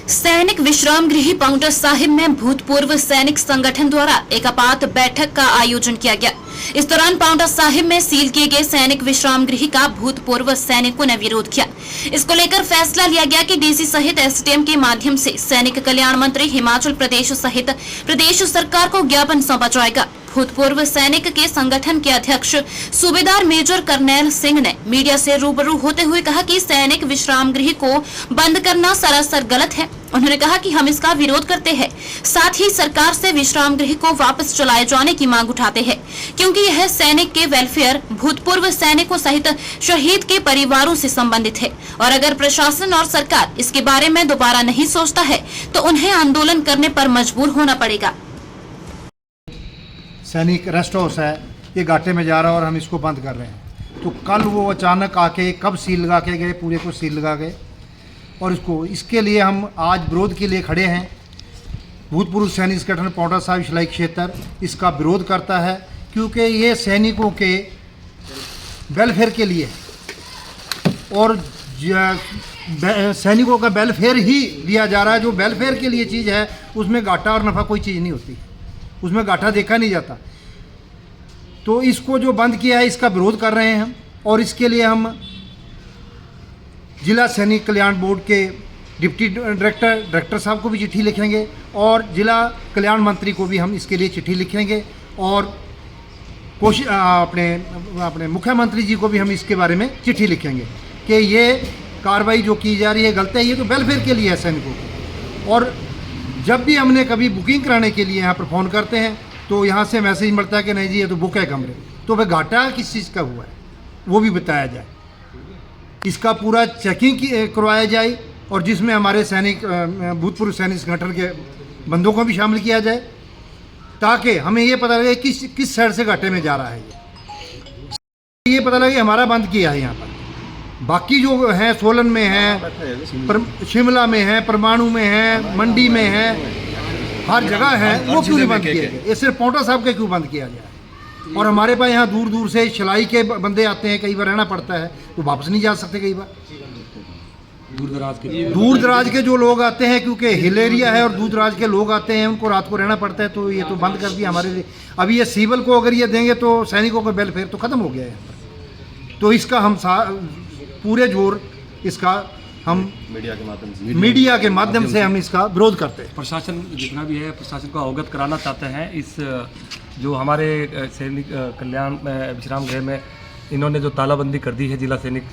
सैनिक विश्राम गृह पाउंटा साहिब में भूतपूर्व सैनिक संगठन द्वारा एक आपात बैठक का आयोजन किया गया। इस दौरान पाउंटा साहिब में सील किए गए सैनिक विश्राम गृह का भूतपूर्व सैनिकों ने विरोध किया। इसको लेकर फैसला लिया गया कि डीसी सहित एसडीएम के माध्यम से सैनिक कल्याण मंत्री हिमाचल प्रदेश सहित प्रदेश सरकार को ज्ञापन सौंपा जाएगा। भूतपूर्व सैनिक के संगठन के अध्यक्ष सूबेदार मेजर करनैल सिंह ने मीडिया से रूबरू होते हुए कहा कि सैनिक विश्राम गृह को बंद करना सरासर गलत है। उन्होंने कहा कि हम इसका विरोध करते हैं, साथ ही सरकार से विश्राम गृह को वापस चलाए जाने की मांग उठाते हैं, क्योंकि यह सैनिक के वेलफेयर, भूतपूर्व सैनिकों सहित शहीद के परिवारों से संबंधित है और अगर प्रशासन और सरकार इसके बारे में दोबारा नहीं सोचता है तो उन्हें आंदोलन करने पर मजबूर होना पड़ेगा। सैनिक रेस्ट हाउस है, ये घाटे में जा रहा है और हम इसको बंद कर रहे हैं। तो कल वो अचानक आके कब सील लगा के गए, पूरे को सील लगा गए और इसके लिए हम आज विरोध के लिए खड़े हैं। भूतपूर्व सैनिक संगठन पाउंटा साहिब शिलाई क्षेत्र इसका विरोध करता है, क्योंकि ये सैनिकों के वेलफेयर के लिए और सैनिकों का वेलफेयर ही लिया जा रहा है। जो वेलफेयर के लिए चीज़ है उसमें घाटा और नफ़ा कोई चीज़ नहीं होती, उसमें घाटा देखा नहीं जाता। तो इसको जो बंद किया है इसका विरोध कर रहे हैं हम, और इसके लिए हम जिला सैनिक कल्याण बोर्ड के डिप्टी डायरेक्टर साहब को भी चिट्ठी लिखेंगे और जिला कल्याण मंत्री को भी हम इसके लिए चिट्ठी लिखेंगे और अपने मुख्यमंत्री जी को भी हम इसके बारे में चिट्ठी लिखेंगे कि ये कार्रवाई जो की जा रही है गलत है। ये तो वेलफेयर के लिए है सैनिकों को। और जब भी हमने कभी बुकिंग कराने के लिए यहाँ पर फ़ोन करते हैं तो यहाँ से मैसेज मिलता है कि नहीं जी ये तो बुक है कमरे, तो फिर घाटा किस चीज़ का हुआ है वो भी बताया जाए, इसका पूरा चेकिंग करवाया जाए और जिसमें हमारे सैनिक भूतपूर्व सैनिक संगठन के बंदों को भी शामिल किया जाए, ताकि हमें ये पता लगे किस साइड से घाटे में जा रहा है। ये पता लगे हमारा बंद किया है यहाँ पर। बाकी जो है सोलन में है, शिमला में है, परमाणु में है, मंडी में है, हर जगह है, वो क्यों नहीं बंद किया गया? ये सिर्फ पाउंटा साहब के क्यों बंद किया गया? और हमारे पास यहाँ दूर दूर से सिलाई के बंदे आते हैं, कई बार रहना पड़ता है तो वापस नहीं जा सकते। कई बार दूर दराज के जो लोग आते हैं, क्योंकि हिल एरिया है और दूर दराज के लोग आते हैं, उनको रात को रहना पड़ता है, तो ये तो बंद कर दिया हमारे लिए। अभी ये सिविल को अगर ये देंगे तो सैनिकों का वेलफेयर तो ख़त्म हो गया है। तो इसका हम पूरे जोर इसका हम मीडिया के माध्यम से हम इसका विरोध करते हैं। प्रशासन जितना भी है, प्रशासन को अवगत कराना चाहते हैं इस जो हमारे सैनिक कल्याण विश्राम गृह में इन्होंने जो तालाबंदी कर दी है जिला सैनिक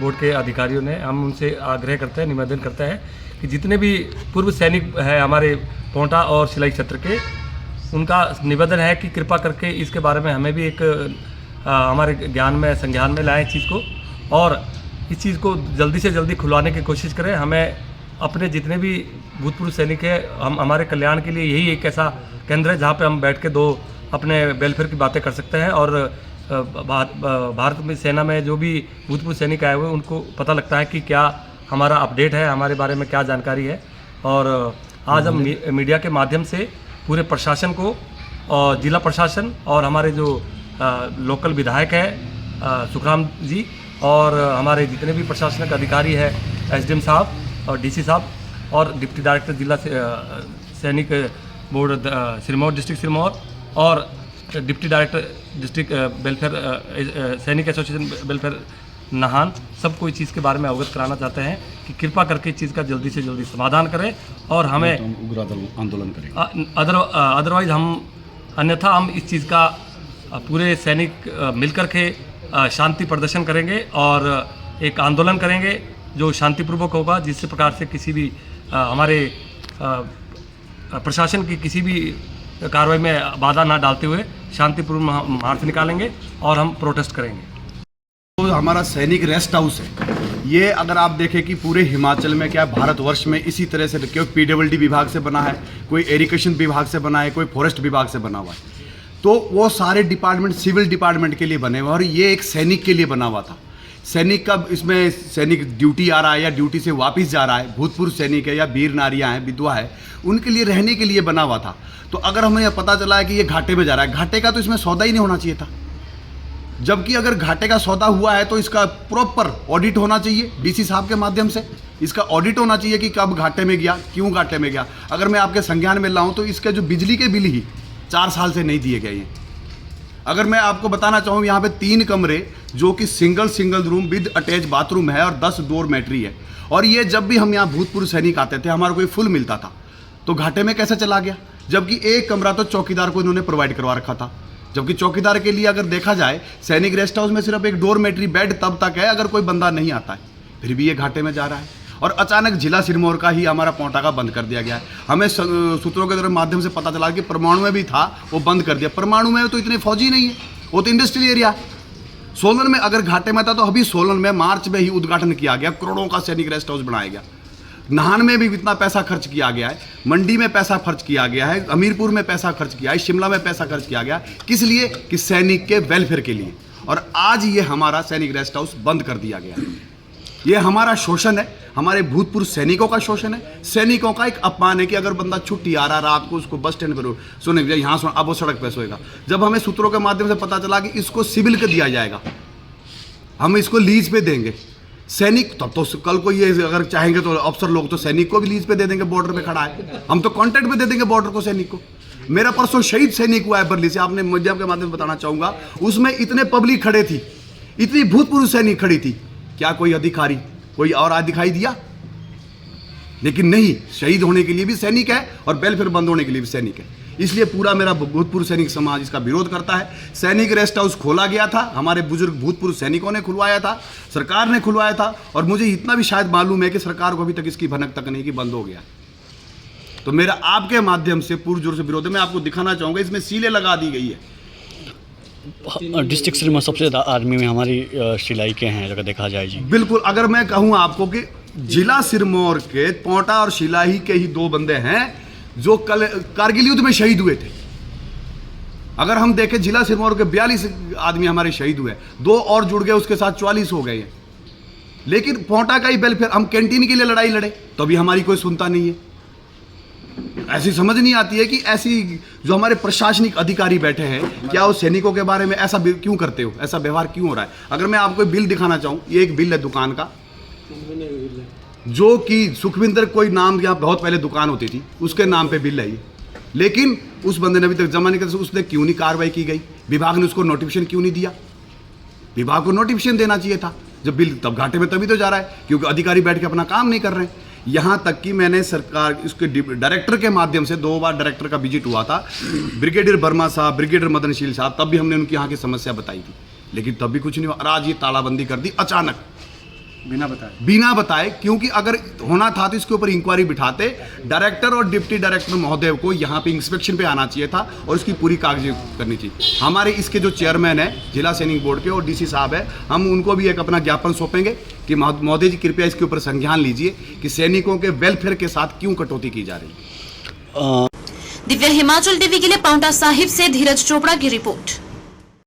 बोर्ड के अधिकारियों ने। हम उनसे आग्रह करते हैं, निवेदन करते हैं कि जितने भी पूर्व सैनिक हैं हमारे पाउंटा और सिलाई क्षेत्र के, उनका निवेदन है कि कृपा करके इसके बारे में हमें भी एक हमारे ज्ञान में संज्ञान में लाएं चीज़ को और इस चीज़ को जल्दी से जल्दी खुलवाने की कोशिश करें। हमें अपने जितने भी भूतपूर्व सैनिक हैं, हम हमारे कल्याण के लिए यही एक ऐसा केंद्र है जहाँ पे हम बैठ के दो अपने वेलफेयर की बातें कर सकते हैं और भारत में सेना में जो भी भूतपूर्व सैनिक आए हुए उनको पता लगता है कि क्या हमारा अपडेट है, हमारे बारे में क्या जानकारी है। और आज हम मीडिया के माध्यम से पूरे प्रशासन को और जिला प्रशासन और हमारे जो लोकल विधायक है सुखराम जी और हमारे जितने भी प्रशासनिक अधिकारी है एसडीएम साहब और डीसी साहब और डिप्टी डायरेक्टर जिला सैनिक बोर्ड सिरमौर डिस्ट्रिक्ट सिरमौर और डिप्टी डायरेक्टर डिस्ट्रिक्ट वेलफेयर सैनिक एसोसिएशन वेलफेयर नाहन, सबको इस चीज़ के बारे में अवगत कराना चाहते हैं कि कृपा करके इस चीज़ का जल्दी से जल्दी समाधान करें और हमें उग्र आंदोलन करें। अदरवाइज अन्यथा हम इस चीज़ का पूरे सैनिक मिलकर के शांति प्रदर्शन करेंगे और एक आंदोलन करेंगे जो शांतिपूर्वक होगा, जिस प्रकार से किसी भी हमारे प्रशासन की किसी भी कार्रवाई में बाधा ना डालते हुए शांतिपूर्ण मार्च निकालेंगे और हम प्रोटेस्ट करेंगे। तो हमारा सैनिक रेस्ट हाउस है, ये अगर आप देखें कि पूरे हिमाचल में क्या भारतवर्ष में इसी तरह से कोई पीडब्ल्यूडी विभाग से बना है, कोई एरिगेशन विभाग से बना है, कोई फॉरेस्ट विभाग से बना हुआ है, तो वो सारे डिपार्टमेंट सिविल डिपार्टमेंट के लिए बने हुए और ये एक सैनिक के लिए बना हुआ था। सैनिक का इसमें सैनिक ड्यूटी आ रहा है या ड्यूटी से वापस जा रहा है, भूतपूर्व सैनिक है या वीर नारियाँ हैं, विधवा है, उनके लिए रहने के लिए बना हुआ था। तो अगर हमें यह पता चला है कि ये घाटे में जा रहा है, घाटे का तो इसमें सौदा ही नहीं होना चाहिए था। जबकि अगर घाटे का सौदा हुआ है तो इसका प्रॉपर ऑडिट होना चाहिए डीसी साहब के माध्यम से। इसका ऑडिट होना चाहिए कि कब घाटे में गया, क्यों घाटे में गया। अगर मैं आपके संज्ञान में लाऊं तो इसके जो बिजली के बिल ही 4 साल से नहीं दिए गए हैं। अगर मैं आपको बताना चाहूँ, यहाँ पे 3 कमरे जो कि single room with attach bathroom है और 10 डोरमेट्री है, और ये जब भी हम यहाँ भूतपूर्व सैनिक आते थे हमारा कोई फुल मिलता था, तो घाटे में कैसे चला गया? जबकि एक कमरा तो चौकीदार को इन्होंने प्रोवाइड करवा रखा था, जबकि चौकीदार के लिए अगर देखा जाए सैनिक रेस्ट हाउस में सिर्फ एक डोरमेट्री बेड तब तक है अगर कोई बंदा नहीं आता है, फिर भी ये घाटे में जा रहा है। और अचानक जिला सिरमौर का ही हमारा पोंटा का बंद कर दिया गया है। हमें सूत्रों के माध्यम से पता चला कि परमाणु में भी था, वो बंद कर दिया। परमाणु में तो इतने फौजी नहीं है, वो तो इंडस्ट्रियल एरिया। सोलन में अगर घाटे में था तो अभी सोलन में मार्च में ही उद्घाटन किया गया, करोड़ों का सैनिक रेस्ट हाउस बनाया गया। नाहन में भी इतना पैसा खर्च किया गया है, मंडी में पैसा खर्च किया गया है, हमीरपुर में पैसा खर्च किया है, शिमला में पैसा खर्च किया गया। किस लिए? कि सैनिक के वेलफेयर के लिए। और आज ये हमारा सैनिक रेस्ट हाउस बंद कर दिया गया है। ये हमारा शोषण है, हमारे भूतपूर्व सैनिकों का शोषण है, सैनिकों का एक अपमान है कि अगर बंदा छुट्टी आ रहा रात को उसको बस स्टैंड पर सुने यहाँ सुन, अब वो सड़क पर सोएगा। जब हमें सूत्रों के माध्यम से पता चला कि इसको सिविल के दिया जाएगा, हम इसको लीज पे देंगे सैनिक, तब तो कल को ये अगर चाहेंगे तो अफसर लोग तो सैनिक को भी लीज पे दे देंगे, बॉर्डर पे खड़ा है, हम तो कॉन्ट्रैक्ट पे दे देंगे बॉर्डर को, सैनिक को। मेरा परसों शहीद सैनिक हुआ है बरली से, आपने मीडिया के माध्यम से बताना चाहूंगा, उसमें इतने पब्लिक खड़े थी, इतनी भूतपूर्व सैनिक खड़ी थी, क्या कोई अधिकारी कोई और आज दिखाई दिया? लेकिन नहीं, शहीद होने के लिए भी सैनिक है और वेलफेयर बंद होने के लिए भी सैनिक है। इसलिए पूरा मेरा भूतपूर्व सैनिक समाज इसका विरोध करता है। सैनिक रेस्ट हाउस खोला गया था, हमारे बुजुर्ग भूतपूर्व सैनिकों ने खुलवाया था, सरकार ने खुलवाया था, और मुझे इतना भी शायद मालूम है कि सरकार को अभी तक इसकी भनक तक नहीं कि बंद हो गया। तो मेरा आपके माध्यम से पूर्ण जोर से विरोध है। मैं आपको दिखाना चाहूँगा, इसमें सीलें लगा दी गई है। डिस्ट्रिक्ट सिरमौर सबसे ज़्यादा आर्मी में हमारी सिलाई के हैं अगर देखा जाए जी। बिल्कुल, अगर मैं कहूँ आपको कि जिला सिरमौर के पोंटा और शिलाही के ही 2 बंदे हैं जो कल कारगिल युद्ध में शहीद हुए थे। अगर हम देखें जिला सिरमौर के 42 आदमी हमारे शहीद हुए, 2 और जुड़ गए, उसके साथ 44 हो गए हैं। लेकिन पोंटा का ही वेलफेयर, हम कैंटीन के लिए लड़ाई लड़े तो भी हमारी कोई सुनता नहीं है। ऐसी समझ नहीं आती है कि ऐसी जो हमारे प्रशासनिक अधिकारी बैठे हैं, क्या वो सैनिकों के बारे में ऐसा क्यों करते हो, ऐसा व्यवहार क्यों हो रहा है? अगर मैं आपको बिल दिखाना चाहूँ, ये एक बिल है दुकान का, जो कि सुखविंदर कोई नाम, यहाँ बहुत पहले दुकान होती थी, उसके नाम पे बिल है ये। लेकिन उस बंदे ने अभी तक जमा नहीं किया, उसने क्यों नहीं कार्रवाई की गई? विभाग ने उसको नोटिफिकेशन क्यों नहीं दिया? विभाग को नोटिफिकेशन देना चाहिए था। जब बिल तब घाटे में तभी तो जा रहा है, क्योंकि अधिकारी बैठ के अपना काम नहीं कर रहे हैं। यहाँ तक कि मैंने सरकार इसके डायरेक्टर के माध्यम से 2 बार डायरेक्टर का विजिट हुआ था, ब्रिगेडियर वर्मा साहब, ब्रिगेडियर मदनशील साहब, तब भी हमने उनकी यहाँ की समस्या बताई थी, लेकिन तब भी कुछ नहीं हुआ। और आज ये तालाबंदी कर दी अचानक, बिना बताए। क्योंकि अगर होना था तो इसके ऊपर इंक्वायरी बिठाते, डायरेक्टर और डिप्टी डायरेक्टर महोदय को यहाँ पे इंस्पेक्शन पे आना चाहिए था और इसकी पूरी कागजी करनी चाहिए। हमारे इसके जो चेयरमैन है जिला सैनिक बोर्ड के और डीसी साहब है, हम उनको भी एक अपना ज्ञापन सौंपेंगे कि महोदय जी कृपया इसके ऊपर संज्ञान लीजिए कि सैनिकों के वेलफेयर के साथ क्यों कटौती की जा रही है। दिव्य हिमाचल टीवी के लिए पाउंटा साहिब से धीरज चोपड़ा की रिपोर्ट।